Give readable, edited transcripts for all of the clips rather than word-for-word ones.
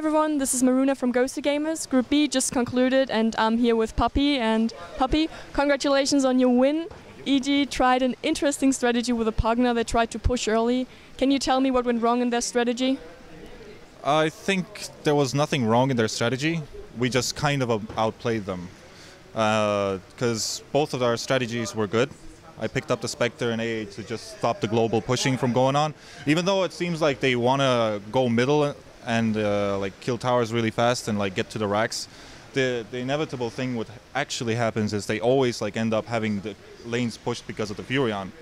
everyone, this is Maruna from GosuGamers. Group B just concluded and I'm here with Puppey. And Puppey, congratulations on your win. EG tried an interesting strategy with a Pugna. They tried to push early. Can you tell me what went wrong in their strategy? I think there was nothing wrong in their strategy. We just kind of outplayed them. Because both of our strategies were good. I picked up the Spectre and AA to just stop the global pushing from going on. Even though it seems like they want to go middle and like kill towers really fast and like get to the racks, the inevitable thing what actually happens is they always like end up having the lanes pushed because of the Furion.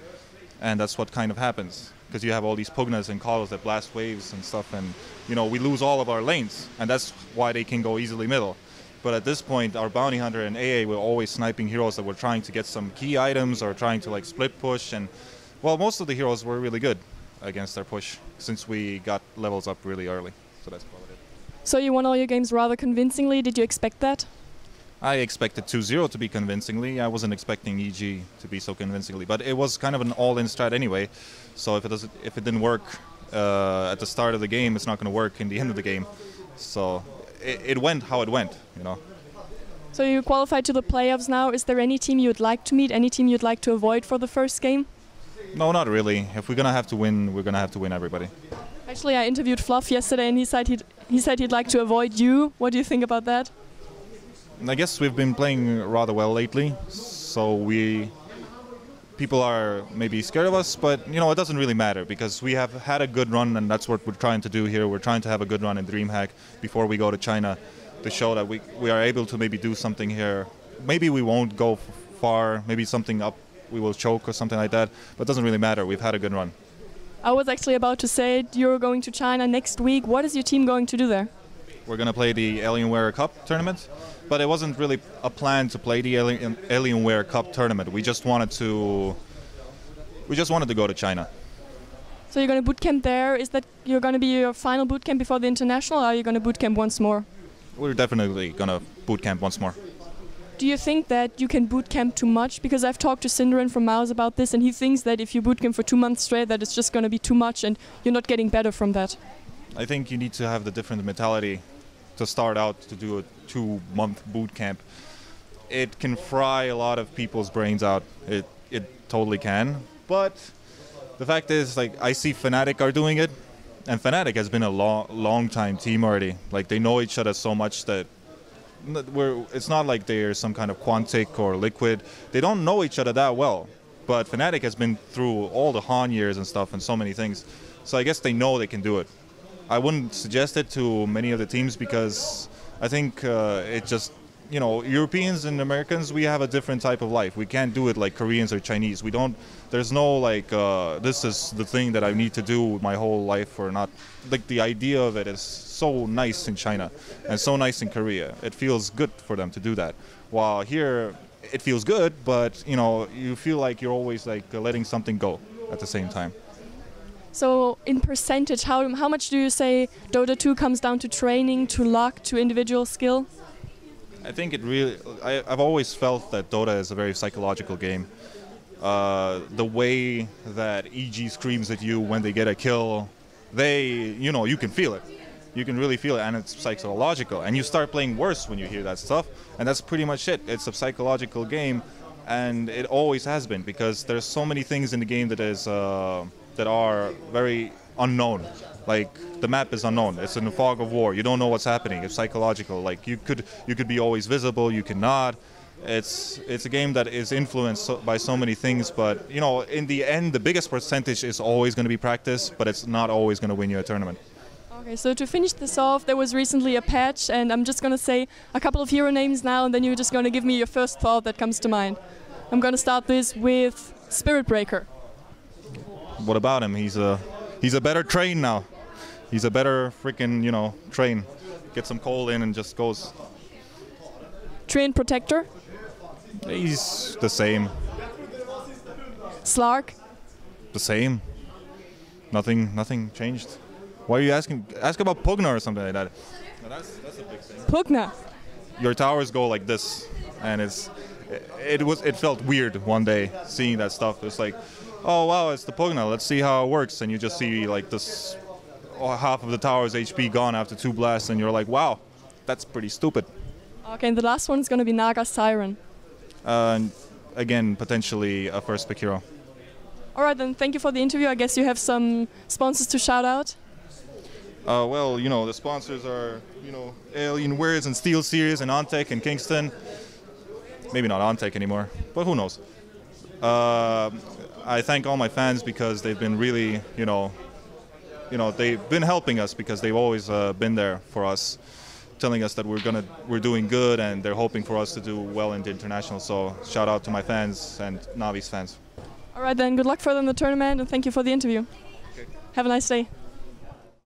And that's what kind of happens. Because you have all these Pugnas and Kalos that blast waves and stuff, and you know we lose all of our lanes, and that's why they can go easily middle. But at this point, our Bounty Hunter and AA were always sniping heroes that were trying to get some key items or trying to like split push. And well, most of the heroes were really good against their push since we got levels up really early. So that's about it. So you won all your games rather convincingly. Did you expect that? I expected 2-0 to be convincingly. I wasn't expecting EG to be so convincingly, but it was kind of an all-in strat anyway. So if it didn't work at the start of the game, it's not going to work in the end of the game. So it went how it went, you know. So you qualified to the playoffs now. Is there any team you'd like to meet, any team you'd like to avoid for the first game? No, not really. If we're going to have to win, we're going to have to win everybody. Actually, I interviewed Fluff yesterday and he said he'd like to avoid you. What do you think about that? I guess we've been playing rather well lately, so people are maybe scared of us, but you know it doesn't really matter because we have had a good run, and that's what we're trying to do here. We're trying to have a good run in DreamHack before we go to China to show that we are able to maybe do something here. Maybe we won't go far, maybe something up we will choke or something like that, but it doesn't really matter. We've had a good run. I was actually about to say you're going to China next week. What is your team going to do there? We're going to play the Alienware Cup tournament, but it wasn't really a plan to play the Alienware Cup tournament. We just wanted to go to China. So you're going to bootcamp there. Is that you're going to be your final bootcamp before the international, or are you going to bootcamp once more? We're definitely going to bootcamp once more. Do you think that you can bootcamp too much? Because I've talked to Synderen from Mouse about this, and he thinks that if you bootcamp for 2 months straight, that it's just going to be too much, and you're not getting better from that. I think you need to have the different mentality to start out to do a 2-month boot camp. It can fry a lot of people's brains out. It totally can. But the fact is, like, I see Fnatic are doing it, and Fnatic has been a long time team already. Like, they know each other so much that it's not like they're some kind of Quantic or Liquid. They don't know each other that well. But Fnatic has been through all the Han years and stuff and so many things. So I guess they know they can do it. I wouldn't suggest it to many of the teams because I think it just, you know, Europeans and Americans, we have a different type of life. We can't do it like Koreans or Chinese. We don't, there's no like, this is the thing that I need to do my whole life or not. Like the idea of it is so nice in China and so nice in Korea. It feels good for them to do that. While here, it feels good, but you know, you feel like you're always like letting something go at the same time. So in percentage, how much do you say Dota 2 comes down to training, to luck, to individual skill? I think it really, I've always felt that Dota is a very psychological game. The way that EG screams at you when they get a kill, you know, you can feel it. You can really feel it, and it's psychological. And you start playing worse when you hear that stuff, and that's pretty much it. It's a psychological game, and it always has been, because there's so many things in the game that are very unknown. Like the map is unknown. It's in the fog of war. You don't know what's happening. It's psychological. Like you could be always visible. You cannot. It's a game that is influenced by so many things. But you know, in the end, the biggest percentage is always going to be practice. But it's not always going to win you a tournament. Okay, so to finish this off, there was recently a patch, and I'm just going to say a couple of hero names now, and then you're just going to give me your first thought that comes to mind. I'm going to start this with Spirit Breaker. What about him? He's a better train now. He's a better freaking, you know, train. Get some coal in and just goes. Train Protector. He's the same. Slark. The same. Nothing changed. Why are you asking? Ask about Pugna or something like that. No, that's a big thing. Pugna. Your towers go like this, and it felt weird one day seeing that stuff. It's like, oh wow, it's the Pugna. Let's see how it works, and you just see like this half of the tower's HP gone after 2 blasts, and you're like, wow, that's pretty stupid. Okay, and the last one is going to be Naga Siren. Again, potentially a first pick hero. Alright, then thank you for the interview. I guess you have some sponsors to shout out. Well, you know, the sponsors are, you know, Alienware and Steel Series and Ontech and Kingston. Maybe not Ontech anymore, but who knows. I thank all my fans because they've been really, you know, they've been helping us because they've always been there for us, telling us that we're doing good, and they're hoping for us to do well in the international. So shout out to my fans and Navi's fans. Alright then, good luck further in the tournament, and thank you for the interview. Okay. Have a nice day.